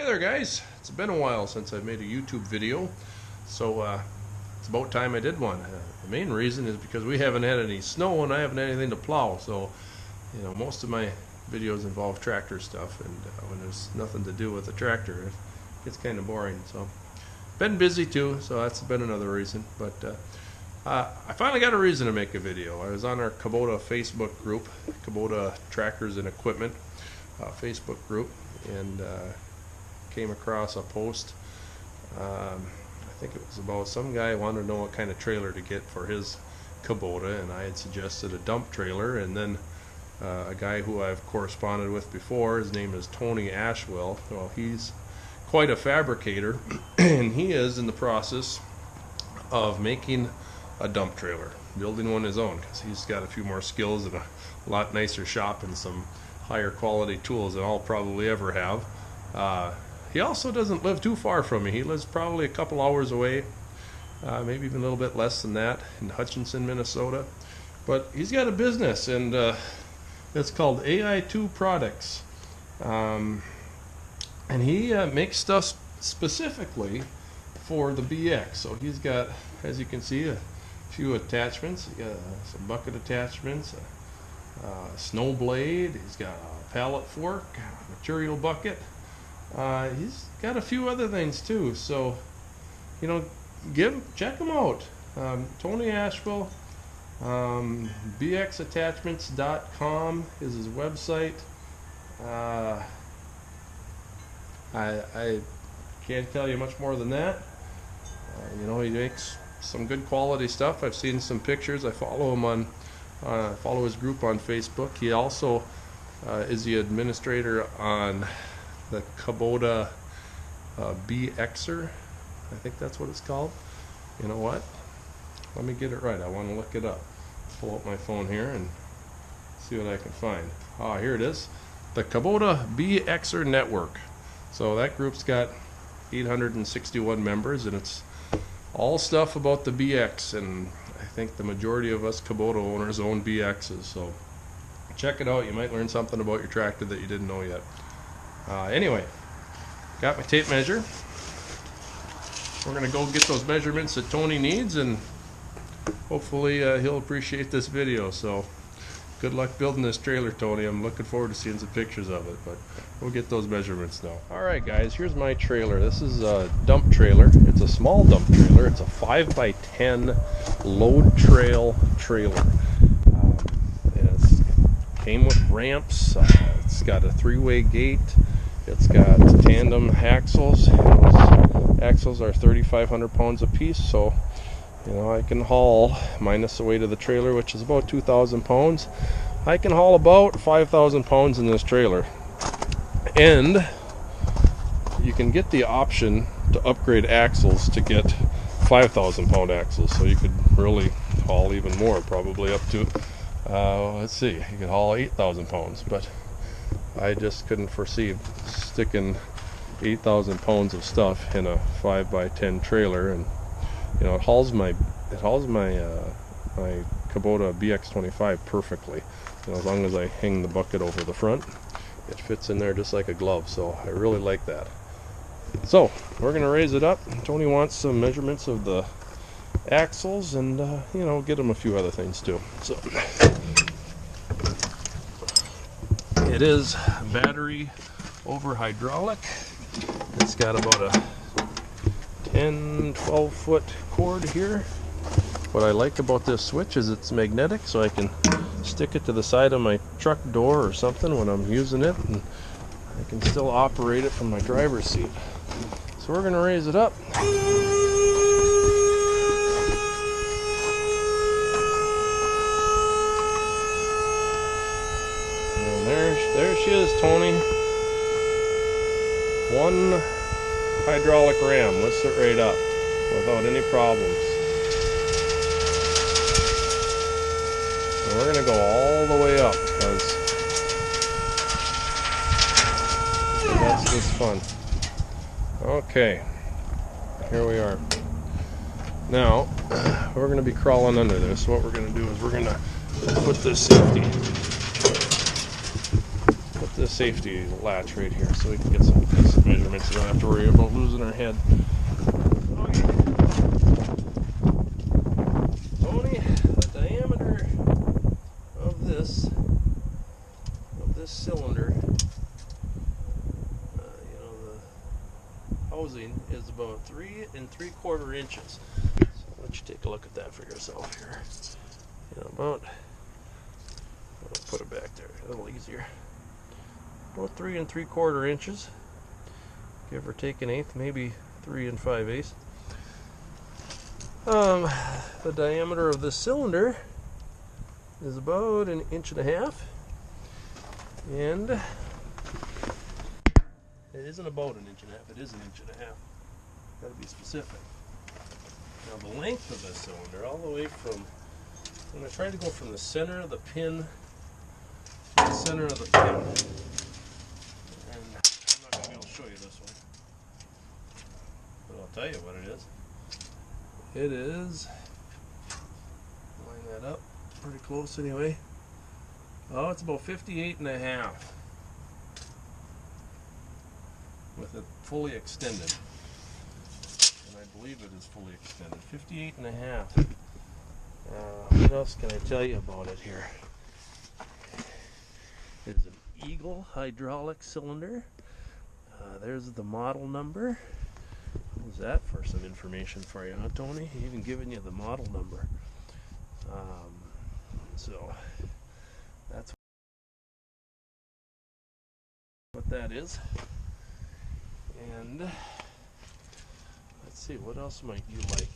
there, guys. It's been a while since I've made a YouTube video, so it's about time I did one. The main reason is because we haven't had any snow and I haven't had anything to plow, so most of my videos involve tractor stuff, and when there's nothing to do with the tractor, it gets kind of boring. So been busy too, so that's been another reason. But I finally got a reason to make a video. I was on our Kubota Facebook group, Kubota Tractors and Equipment Facebook group, and came across a post. I think it was about some guy wanted to know what kind of trailer to get for his Kubota, and I had suggested a dump trailer. And then a guy who I've corresponded with before, his name is Tony Ashwell. Well, he's quite a fabricator, and he is in the process of making a dump trailer, building one his own, because he's got a few more skills and a lot nicer shop and some higher quality tools than I'll probably ever have. He also doesn't live too far from me. He lives probably a couple hours away, maybe even a little bit less than that, in Hutchinson, Minnesota. But he's got a business, and it's called AI2 Products. And he makes stuff specifically for the BX. So he's got, as you can see, a few attachments. He's got some bucket attachments, a snow blade, he's got a pallet fork, a material bucket. He's got a few other things too. So, check him out. Tony Asheville, bxattachments.com is his website. I can't tell you much more than that. He makes some good quality stuff. I've seen some pictures. I follow him on follow his group on Facebook. He also is the administrator on the Kubota BXer. I think that's what it's called. You know what? Let me get it right. I want to look it up. Pull out my phone here and see what I can find. Here it is. The Kubota BXer Network. So that group's got 861 members, and it's all stuff about the BX, and I think the majority of us Kubota owners own BXs, so check it out. You might learn something about your tractor that you didn't know yet. Anyway, got my tape measure. We're going to go get those measurements that Tony needs, and hopefully he'll appreciate this video. So good luck building this trailer, Tony. I'm looking forward to seeing some pictures of it, but we'll get those measurements now. Alright guys, here's my trailer. This is a dump trailer. It's a small dump trailer. It's a 5x10 load trail trailer. It came with ramps. It's got a 3-way gate. It's got tandem axles. Those axles are 3,500 pounds a piece, so I can haul, minus the weight of the trailer, which is about 2,000 pounds. I can haul about 5,000 pounds in this trailer. And you can get the option to upgrade axles to get 5,000 pound axles, so you could really haul even more, probably up to, let's see, you could haul 8,000 pounds, but I just couldn't foresee sticking 8,000 pounds of stuff in a 5x10 trailer. And it hauls my my Kubota BX25 perfectly. As long as I hang the bucket over the front, it fits in there just like a glove. So I really like that. So we're gonna raise it up. Tony wants some measurements of the axles, and get him a few other things too. So it is battery over hydraulic. It's got about a 10-12 foot cord here. What I like about this switch is it's magnetic, so I can stick it to the side of my truck door or something when I'm using it, and I can still operate it from my driver's seat. So we're going to raise it up. And there she is, Tony. One hydraulic ram lifts it right up without any problems. And we're going to go all the way up, because that's just fun. Okay, here we are. Now we're going to be crawling under this. What we're going to do is we're going to put this the safety latch right here so we can get some decent measurements. You don't have to worry about losing our head. Okay. Tony, the diameter of this cylinder, the housing is about 3 3/4 inches. So let you take a look at that for yourself here. I'll put it back there a little easier. About 3 3/4 inches, give or take an eighth, maybe 3 5/8. The diameter of this cylinder is about 1.5 inches, and it isn't about 1.5 inches, it is 1.5 inches. Got to be specific. Now the length of this cylinder, all the way from, I'm going to try to go from the center of the pin to the center of the pin. And I'm not going to be able to show you this one, but I'll tell you what it is. It is, line that up pretty close anyway. Oh, it's about 58.5 with it fully extended. And I believe it is fully extended. 58.5. What else can I tell you about it here? It is an Eagle hydraulic cylinder. There's the model number. How's that for some information for you, huh, Tony? He even giving you the model number. So that's what that is. And let's see, what else might you like?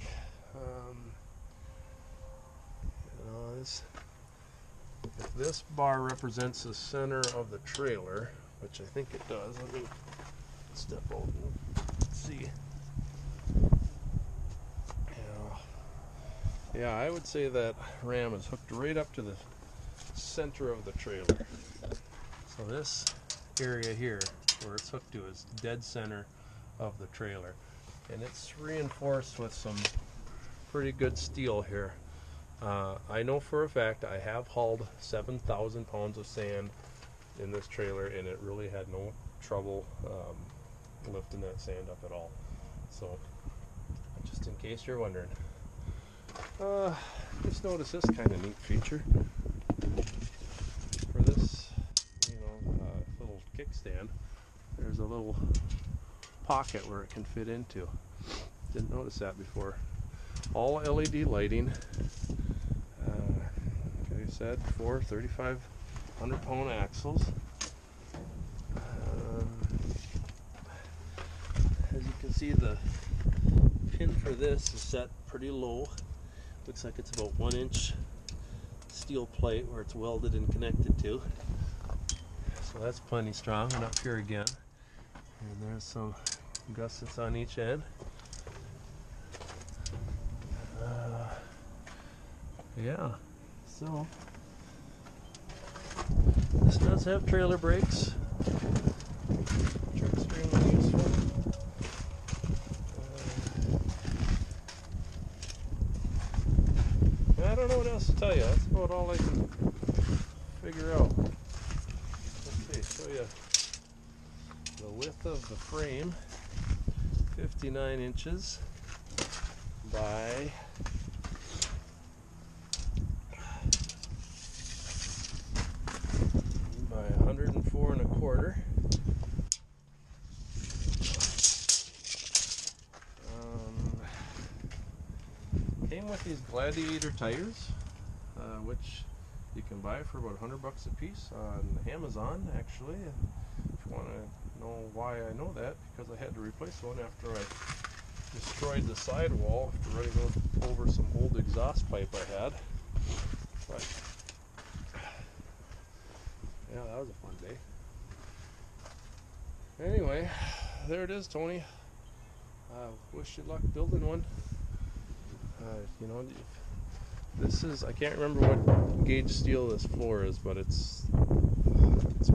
If this bar represents the center of the trailer, which I think it does, let me step out and see. Yeah, I would say that ram is hooked right up to the center of the trailer. So this area here, where it's hooked to, is dead center of the trailer. And it's reinforced with some pretty good steel here. I know for a fact I have hauled 7,000 pounds of sand in this trailer, and it really had no trouble lifting that sand up at all. So, just in case you're wondering. Just notice this kind of neat feature. For this, little kickstand, there's a little pocket where it can fit into. Didn't notice that before. All LED lighting. Like I said, 4 3,500 pound axles. As you can see, the pin for this is set pretty low. Looks like it's about 1 inch steel plate where it's welded and connected to. So that's plenty strong. And up here again, and there's some gussets on each end. Yeah, so this does have trailer brakes, which are extremely useful. I don't know what else to tell you. That's about all I can figure out. Let's see, show you the width of the frame, 59 inches by 104 1/4. Came with these Gladiator tires, which you can buy for about $100 a piece on Amazon, actually. If you want to know why I know that, because I had to replace one after I destroyed the sidewall after running over some old exhaust pipe I had. But yeah, that was a fun day. Anyway, there it is, Tony. Wish you luck building one. This is, I can't remember what gauge steel this floor is, but it's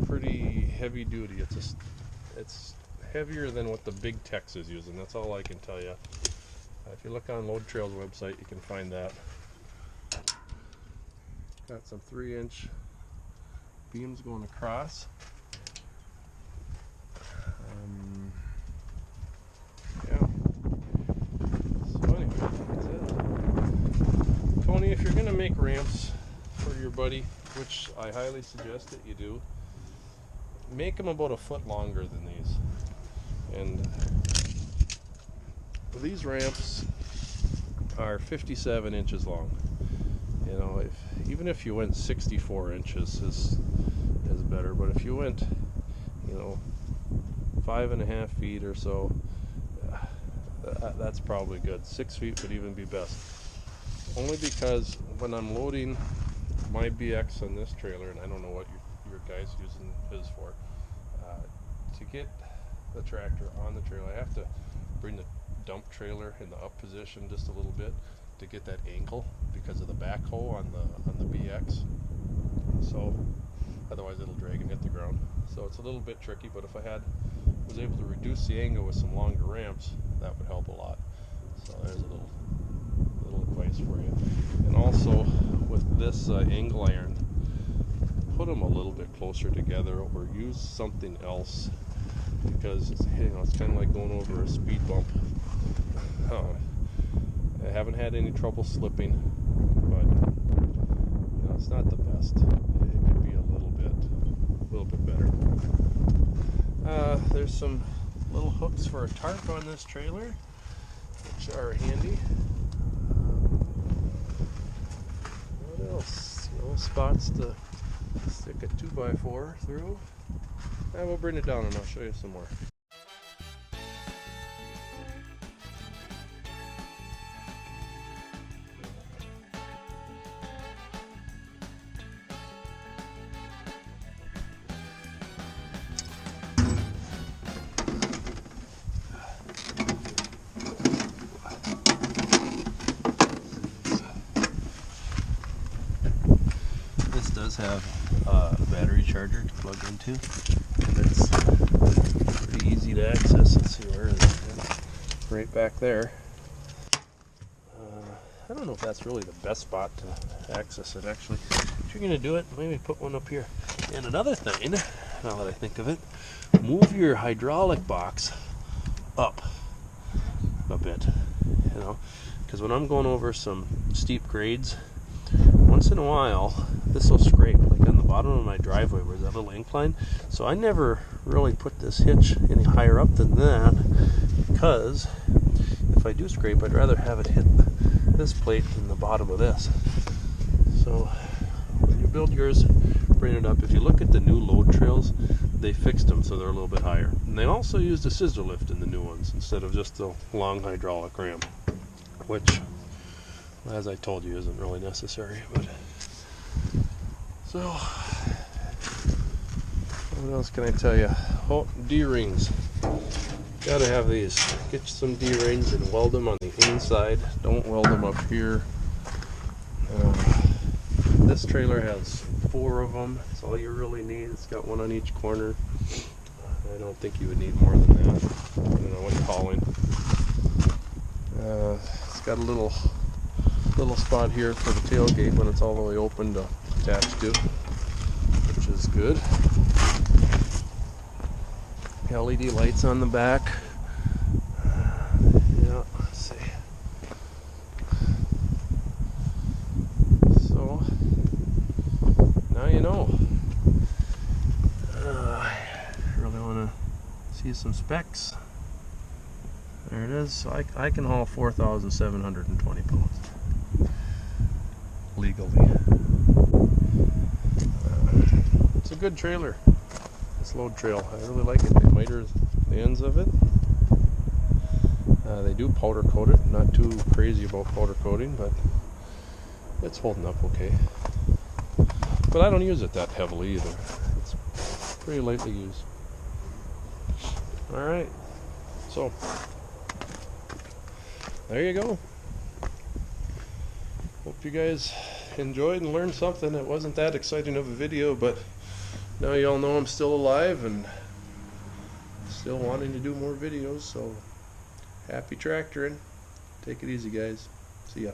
pretty heavy duty. It's heavier than what the big Tex is using. That's all I can tell you. If you look on Load Trail's website, you can find that. Got some 3-inch beams going across. you're gonna make ramps for your buddy, which I highly suggest that you do, make them about a foot longer than these. And these ramps are 57 inches long. You know, even if you went 64 inches is better, but if you went, you know, 5.5 feet or so, that's probably good. 6 feet would even be best. Only because when I'm loading my BX on this trailer, and I don't know what your guy's using his for, to get the tractor on the trailer, I have to bring the dump trailer in the up position just a little bit to get that angle because of the backhoe on the BX. So otherwise it'll drag and hit the ground. So it's a little bit tricky, but if I was able to reduce the angle with some longer ramps, that would help a lot. So there's a little advice for you. And also with this angle iron, put them a little bit closer together or use something else, because it's, you know, it's kind of like going over a speed bump. I haven't had any trouble slipping, but you know, it's not the best. It could be a little bit better. There's some little hooks for a tarp on this trailer, which are handy. What else? You know, spots to stick a 2x4 through. We'll bring it down and I'll show you some more. This does have a battery charger to plug into. It's pretty easy to access. Let's see where it is. Right back there. I don't know if that's really the best spot to access it, actually. If you're going to do it, maybe put one up here. And another thing, now that I think of it, move your hydraulic box up a bit, you know, because when I'm going over some steep grades, once in a while this will scrape, like on the bottom of my driveway where there's that little incline. So I never really put this hitch any higher up than that, because if I do scrape, I'd rather have it hit this plate than the bottom of this. So when you build yours, bring it up. If you look at the new load trails, they fixed them so they're a little bit higher. And they also used a scissor lift in the new ones instead of just the long hydraulic ram, which, as I told you, isn't really necessary. But so what else can I tell you? Oh, D-rings. Gotta have these. Get you some D-rings and weld them on the inside. Don't weld them up here. This trailer has 4 of them. That's all you really need. It's got one on each corner. I don't think you would need more than that. I don't know what you're hauling. It's got a little spot here for the tailgate when it's all the way open to attach to, which is good. LED lights on the back. Yeah, let's see. So now you know. I really want to see some specs. There it is. So I can haul 4,720 pounds legally. It's a good trailer. This load trail, I really like it. They miter the ends of it. They do powder coat it. Not too crazy about powder coating, but it's holding up okay. But I don't use it that heavily either. It's pretty lightly used. Alright, so there you go. Hope you guys enjoyed and learned something. It wasn't that exciting of a video, but now you all know I'm still alive and still wanting to do more videos. So happy tractoring. Take it easy, guys. See ya.